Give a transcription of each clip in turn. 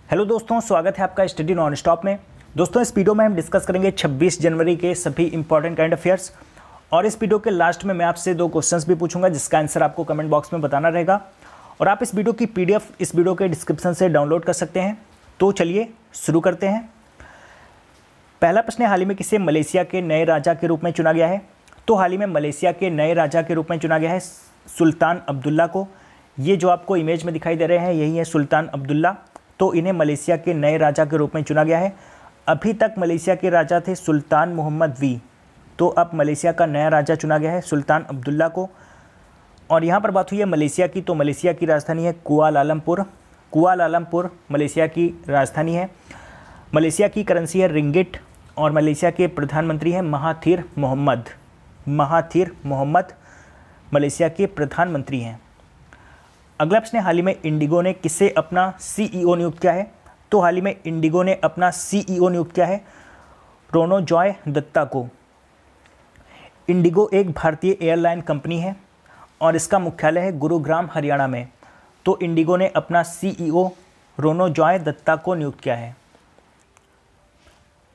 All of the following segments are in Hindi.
हेलो दोस्तों, स्वागत है आपका स्टडी नॉन स्टॉप में। दोस्तों, इस वीडियो में हम डिस्कस करेंगे 26 जनवरी के सभी इंपॉर्टेंट करंट अफेयर्स। और इस वीडियो के लास्ट में मैं आपसे 2 क्वेश्चंस भी पूछूंगा जिसका आंसर आपको कमेंट बॉक्स में बताना रहेगा। और आप इस वीडियो की पीडीएफ इस वीडियो के डिस्क्रिप्शन से डाउनलोड कर सकते हैं। तो चलिए शुरू करते हैं। पहला प्रश्न है, हाल ही में किसे मलेशिया के नए राजा के रूप में चुना गया है? तो हाल ही में मलेशिया के नए राजा के रूप में चुना गया है सुल्तान अब्दुल्ला को। ये जो आपको इमेज में दिखाई दे रहे हैं यही है सुल्तान अब्दुल्ला। तो इन्हें मलेशिया के नए राजा के रूप में चुना गया है। अभी तक मलेशिया के राजा थे सुल्तान मोहम्मद वी, तो अब मलेशिया का नया राजा चुना गया है सुल्तान अब्दुल्ला को। और यहाँ पर बात हुई है मलेशिया की, तो मलेशिया की राजधानी है कुआलालंपुर। कुआलालंपुर मलेशिया की राजधानी है। मलेशिया की करेंसी है रिंगिट और मलेशिया के प्रधानमंत्री हैं Mahathir Mohamad. Mahathir Mohamad Malaysia के प्रधानमंत्री हैं। अगला प्रश्न है, हाल ही में इंडिगो ने किसे अपना सीईओ नियुक्त किया है? तो हाल ही में इंडिगो ने अपना सीईओ नियुक्त किया है रोनोजॉय दत्ता को। इंडिगो एक भारतीय एयरलाइन कंपनी है और इसका मुख्यालय है गुरुग्राम हरियाणा में। तो इंडिगो ने अपना सीईओ रोनोजॉय दत्ता को नियुक्त किया है।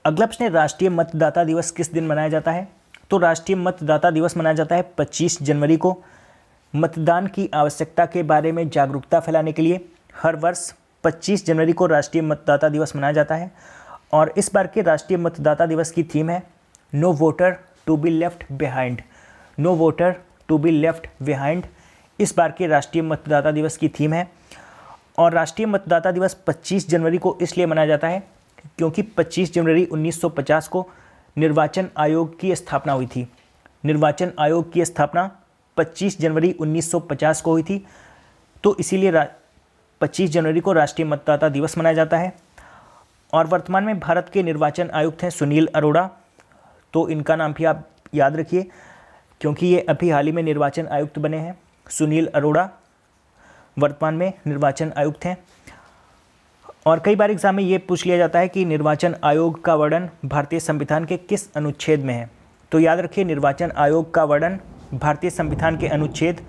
अगला प्रश्न है, राष्ट्रीय मतदाता दिवस किस दिन मनाया जाता है? तो राष्ट्रीय मतदाता दिवस मनाया जाता है 25 जनवरी को। मतदान की आवश्यकता के बारे में जागरूकता फैलाने के लिए हर वर्ष 25 जनवरी को राष्ट्रीय मतदाता दिवस मनाया जाता है। और इस बार के राष्ट्रीय मतदाता दिवस की थीम है no voter to be left behind. No voter to be left behind इस बार के राष्ट्रीय मतदाता दिवस की थीम है। और राष्ट्रीय मतदाता दिवस 25 जनवरी को इसलिए मनाया जाता है क्योंकि 25 जनवरी 1950 को निर्वाचन आयोग की स्थापना हुई थी। निर्वाचन आयोग की स्थापना 25 जनवरी 1950 को हुई थी। तो इसीलिए 25 जनवरी को राष्ट्रीय मतदाता दिवस मनाया जाता है। और वर्तमान में भारत के निर्वाचन आयुक्त हैं सुनील अरोड़ा। तो इनका नाम भी आप याद रखिए क्योंकि ये अभी हाल ही में निर्वाचन आयुक्त बने हैं। सुनील अरोड़ा वर्तमान में निर्वाचन आयुक्त हैं। और कई बार एग्जाम में ये पूछ लिया जाता है कि निर्वाचन आयोग का वर्णन भारतीय संविधान के किस अनुच्छेद में है? तो याद रखिए, निर्वाचन आयोग का वर्णन भारतीय संविधान के अनुच्छेद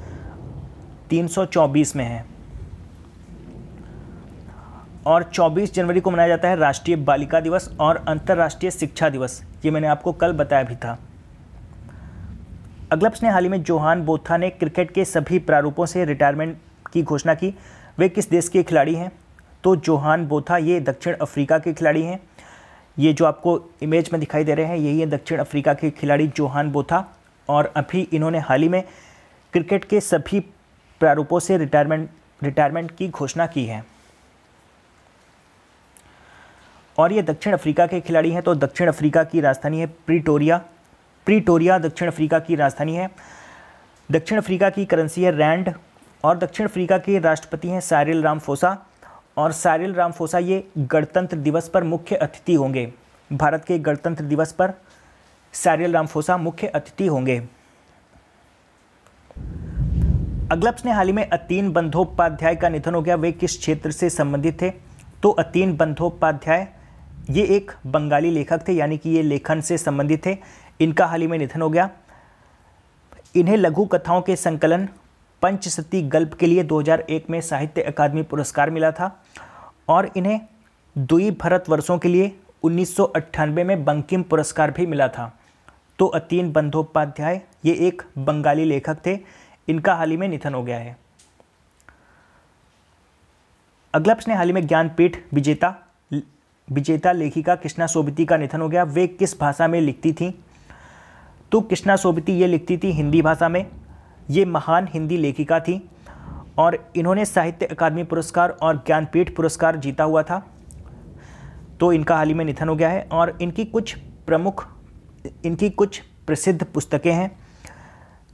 324 में है। और 24 जनवरी को मनाया जाता है राष्ट्रीय बालिका दिवस और अंतर्राष्ट्रीय शिक्षा दिवस। ये मैंने आपको कल बताया भी था। अगला प्रश्न है, हाल ही में जोहान बोथा ने क्रिकेट के सभी प्रारूपों से रिटायरमेंट की घोषणा की। वे किस देश के खिलाड़ी हैं? तो जोहान बोथा ये दक्षिण अफ्रीका के खिलाड़ी हैं। ये जो आपको इमेज में दिखाई दे रहे हैं यही है दक्षिण अफ्रीका के खिलाड़ी जोहान बोथा। और अभी इन्होंने हाल ही में क्रिकेट के सभी प्रारूपों से रिटायरमेंट की घोषणा की है। और ये दक्षिण अफ्रीका के खिलाड़ी हैं। तो दक्षिण अफ्रीका की राजधानी है प्रीटोरिया। प्रीटोरिया दक्षिण अफ्रीका की राजधानी है। दक्षिण अफ्रीका की करेंसी है रैंड। और दक्षिण अफ्रीका के राष्ट्रपति हैं साइरिल रामाफोसा। और साइरिल रामाफोसा ये गणतंत्र दिवस पर मुख्य अतिथि होंगे। भारत के गणतंत्र दिवस पर साइरिल रामाफोसा मुख्य अतिथि होंगे। अगला प्रश्न, हाल ही में अतीन बंदोपाध्याय का निधन हो गया। वे किस क्षेत्र से संबंधित थे? तो अतीन बंदोपाध्याय ये एक बंगाली लेखक थे, यानी कि ये लेखन से संबंधित थे। इनका हाल ही में निधन हो गया। इन्हें लघु कथाओं के संकलन पंचसती गल्प के लिए 2001 में साहित्य अकादमी पुरस्कार मिला था। और इन्हें द्विभरत वर्षों के लिए 1998 में बंकिम पुरस्कार भी मिला था। तो अतीन बंदोपाध्याय ये एक बंगाली लेखक थे। इनका हाल ही में निधन हो गया है। अगला प्रश्न, हाल ही में ज्ञानपीठ विजेता लेखिका कृष्णा सोबती का निधन हो गया। वे किस भाषा में लिखती थीं? तो कृष्णा सोबती ये लिखती थी हिंदी भाषा में। ये महान हिंदी लेखिका थी और इन्होंने साहित्य अकादमी पुरस्कार और ज्ञानपीठ पुरस्कार जीता हुआ था। तो इनका हाल ही में निधन हो गया है। और इनकी कुछ प्रसिद्ध पुस्तकें हैं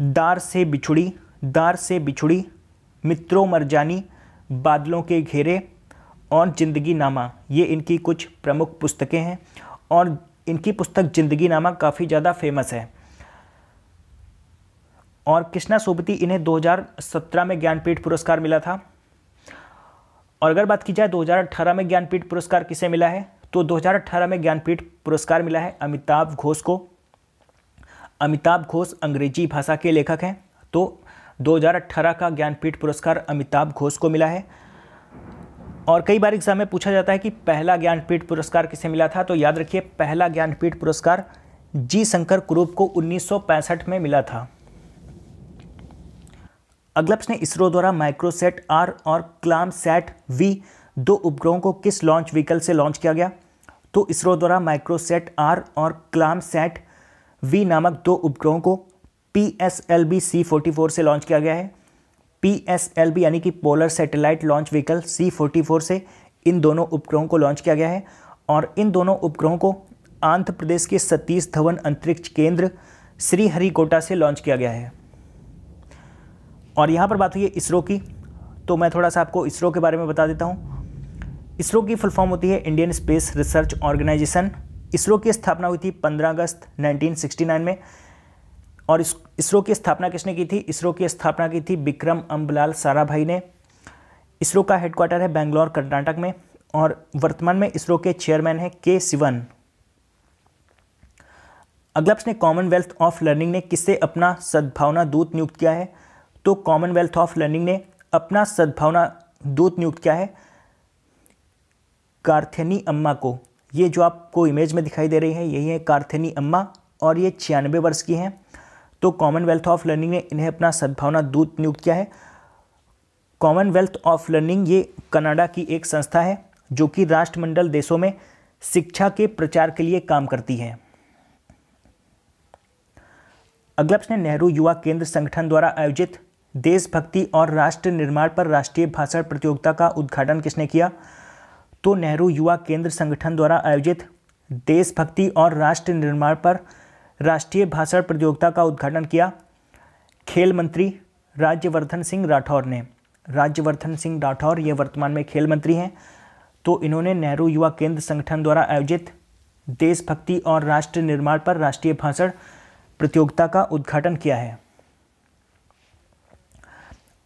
दार से बिछुड़ी, मित्रों मरजानी, बादलों के घेरे और जिंदगी नामा। ये इनकी कुछ प्रमुख पुस्तकें हैं और इनकी पुस्तक जिंदगी नामा काफ़ी ज़्यादा फेमस है। और कृष्णा सोबती इन्हें 2017 में ज्ञानपीठ पुरस्कार मिला था। और अगर बात की जाए 2018 में ज्ञानपीठ पुरस्कार किसे मिला है? तो 2018 में ज्ञानपीठ पुरस्कार मिला है अमिताभ घोष को। अमिताभ घोष अंग्रेजी भाषा के लेखक हैं। तो 2018 का ज्ञानपीठ पुरस्कार अमिताभ घोष को मिला है। और कई बार एग्जाम में पूछा जाता है कि पहला ज्ञानपीठ पुरस्कार किसे मिला था, तो याद रखिए पहला ज्ञानपीठ पुरस्कार जी शंकर कुरूप को 1965 में मिला था। अगला प्रश्न, इसरो द्वारा माइक्रोसैट आर और क्लामसैट वी 2 उपग्रहों को किस लॉन्च व्हीकल से लॉन्च किया गया? तो इसरो द्वारा माइक्रोसैट आर और क्लामसैट वी नामक 2 उपग्रहों को PSLV C-44 से लॉन्च किया गया है। PSLV यानी कि polar satellite launch vehicle C-44 से इन दोनों उपग्रहों को लॉन्च किया गया है और इन दोनों उपग्रहों को आंध्र प्रदेश के सतीश धवन अंतरिक्ष केंद्र श्रीहरिकोटा से लॉन्च किया गया है। और यहाँ पर बात हुई है इसरो की, तो मैं थोड़ा सा आपको इसरो के बारे में बता देता हूँ। इसरो की फुल फॉर्म होती है Indian space research organisation. ISRO की स्थापना हुई थी 15 अगस्त 1969 में। और इसरो की स्थापना किसने की थी? इसरो की स्थापना की थी विक्रम अम्बलाल साराभाई ने। इसरो का हेडक्वार्टर है बेंगलोर कर्नाटक में और वर्तमान में इसरो के चेयरमैन हैं के सिवन। अगला प्रश्न, कॉमनवेल्थ ऑफ लर्निंग ने किसे अपना सद्भावना दूत नियुक्त किया है? तो कॉमनवेल्थ ऑफ लर्निंग ने अपना सद्भावना दूत नियुक्त किया है कार्थेनी अम्मा को। ये जो आपको इमेज में दिखाई दे रही है यही है कार्थेनी अम्मा और ये 96 वर्ष की हैं। तो कॉमनवेल्थ ऑफ लर्निंग ने इन्हें अपना सद्भावना दूत नियुक्त किया है। कॉमनवेल्थ ऑफ लर्निंग ये कनाडा की एक संस्था है जो कि राष्ट्रमंडल देशों में शिक्षा के प्रचार के लिए काम करती है। अगला प्रश्न, नेहरू युवा केंद्र संगठन द्वारा आयोजित देशभक्ति और राष्ट्र निर्माण पर राष्ट्रीय भाषण प्रतियोगिता का उद्घाटन किसने किया? तो नेहरू युवा केंद्र संगठन द्वारा आयोजित देशभक्ति और राष्ट्र निर्माण पर राष्ट्रीय भाषण प्रतियोगिता का उद्घाटन किया खेल मंत्री राज्यवर्धन सिंह राठौर ने। राज्यवर्धन सिंह राठौर ये वर्तमान में खेल मंत्री हैं। तो इन्होंने नेहरू युवा केंद्र संगठन द्वारा आयोजित देशभक्ति और राष्ट्र निर्माण पर राष्ट्रीय भाषण प्रतियोगिता का उद्घाटन किया है।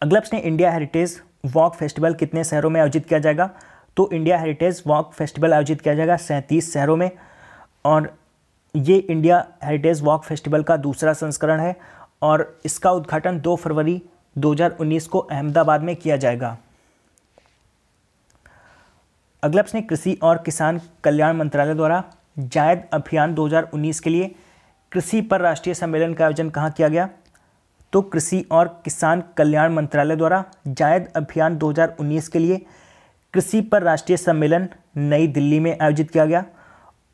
अगला प्रश्न, इंडिया हेरिटेज वॉक फेस्टिवल कितने शहरों में आयोजित किया जाएगा? तो इंडिया हेरिटेज वॉक फेस्टिवल आयोजित किया जाएगा 37 शहरों में और ये इंडिया हेरिटेज वॉक फेस्टिवल का दूसरा संस्करण है और इसका उद्घाटन 2 फरवरी 2019 को अहमदाबाद में किया जाएगा। अगला प्रश्न, कृषि और किसान कल्याण मंत्रालय द्वारा जायद अभियान 2019 के लिए कृषि पर राष्ट्रीय सम्मेलन का आयोजन कहाँ किया गया? तो कृषि और किसान कल्याण मंत्रालय द्वारा जायद अभियान 2019 के लिए कृषि पर राष्ट्रीय सम्मेलन नई दिल्ली में आयोजित किया गया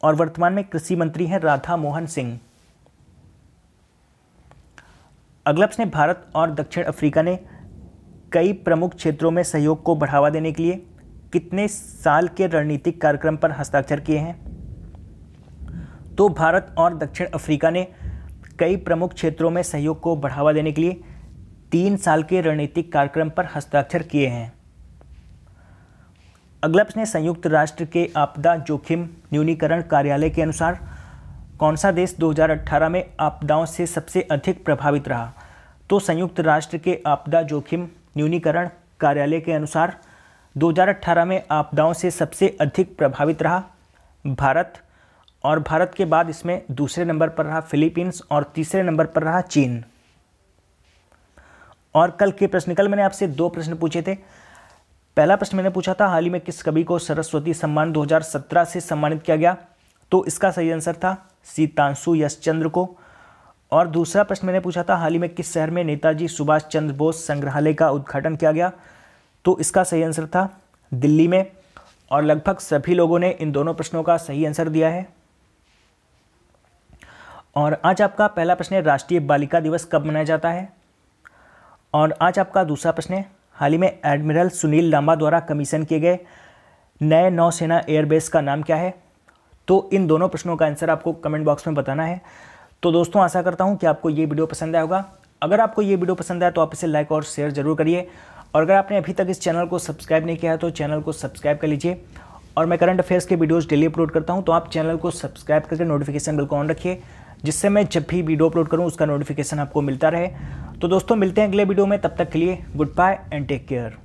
और वर्तमान में कृषि मंत्री हैं राधा मोहन सिंह। अगला प्रश्न, भारत और दक्षिण अफ्रीका ने कई प्रमुख क्षेत्रों में सहयोग को बढ़ावा देने के लिए कितने साल के रणनीतिक कार्यक्रम पर हस्ताक्षर किए हैं? तो भारत और दक्षिण अफ्रीका ने कई प्रमुख क्षेत्रों में सहयोग को बढ़ावा देने के लिए 3 साल के रणनीतिक कार्यक्रम पर हस्ताक्षर किए हैं। अगला प्रश्न, संयुक्त राष्ट्र के आपदा जोखिम न्यूनीकरण कार्यालय के अनुसार कौन सा देश 2018 में आपदाओं से सबसे अधिक प्रभावित रहा? तो संयुक्त राष्ट्र के आपदा जोखिम न्यूनीकरण कार्यालय के अनुसार 2018 में आपदाओं से सबसे अधिक प्रभावित रहा भारत और भारत के बाद इसमें दूसरे नंबर पर रहा फिलीपींस और तीसरे नंबर पर रहा चीन। और कल के प्रश्न, कल मैंने आपसे 2 प्रश्न पूछे थे। पहला प्रश्न मैंने पूछा था हाल ही में किस कवि को सरस्वती सम्मान 2017 से सम्मानित किया गया? तो इसका सही आंसर था सीतांशु यशचंद्र को। और दूसरा प्रश्न मैंने पूछा था हाल ही में किस शहर में नेताजी सुभाष चंद्र बोस संग्रहालय का उद्घाटन किया गया? तो इसका सही आंसर था दिल्ली में। और लगभग सभी लोगों ने इन दोनों प्रश्नों का सही आंसर दिया है। और आज आपका पहला प्रश्न है राष्ट्रीय बालिका दिवस कब मनाया जाता है? और आज आपका दूसरा प्रश्न है हाल ही में एडमिरल सुनील लांबा द्वारा कमीशन किए गए नए नौसेना एयरबेस का नाम क्या है? तो इन दोनों प्रश्नों का आंसर आपको कमेंट बॉक्स में बताना है। तो दोस्तों आशा करता हूं कि आपको ये वीडियो पसंद आया होगा। अगर आपको ये वीडियो पसंद आया तो आप इसे लाइक और शेयर जरूर करिए और अगर आपने अभी तक इस चैनल को सब्सक्राइब नहीं किया है तो चैनल को सब्सक्राइब कर लीजिए। और मैं करंट अफेयर्स के वीडियोज़ डेली अपलोड करता हूँ, तो आप चैनल को सब्सक्राइब करके नोटिफिकेशन बेल को ऑन रखिए, जिससे मैं जब भी वीडियो अपलोड करूँ उसका नोटिफिकेशन आपको मिलता रहे। तो दोस्तों मिलते हैं अगले वीडियो में, तब तक के लिए goodbye and take care.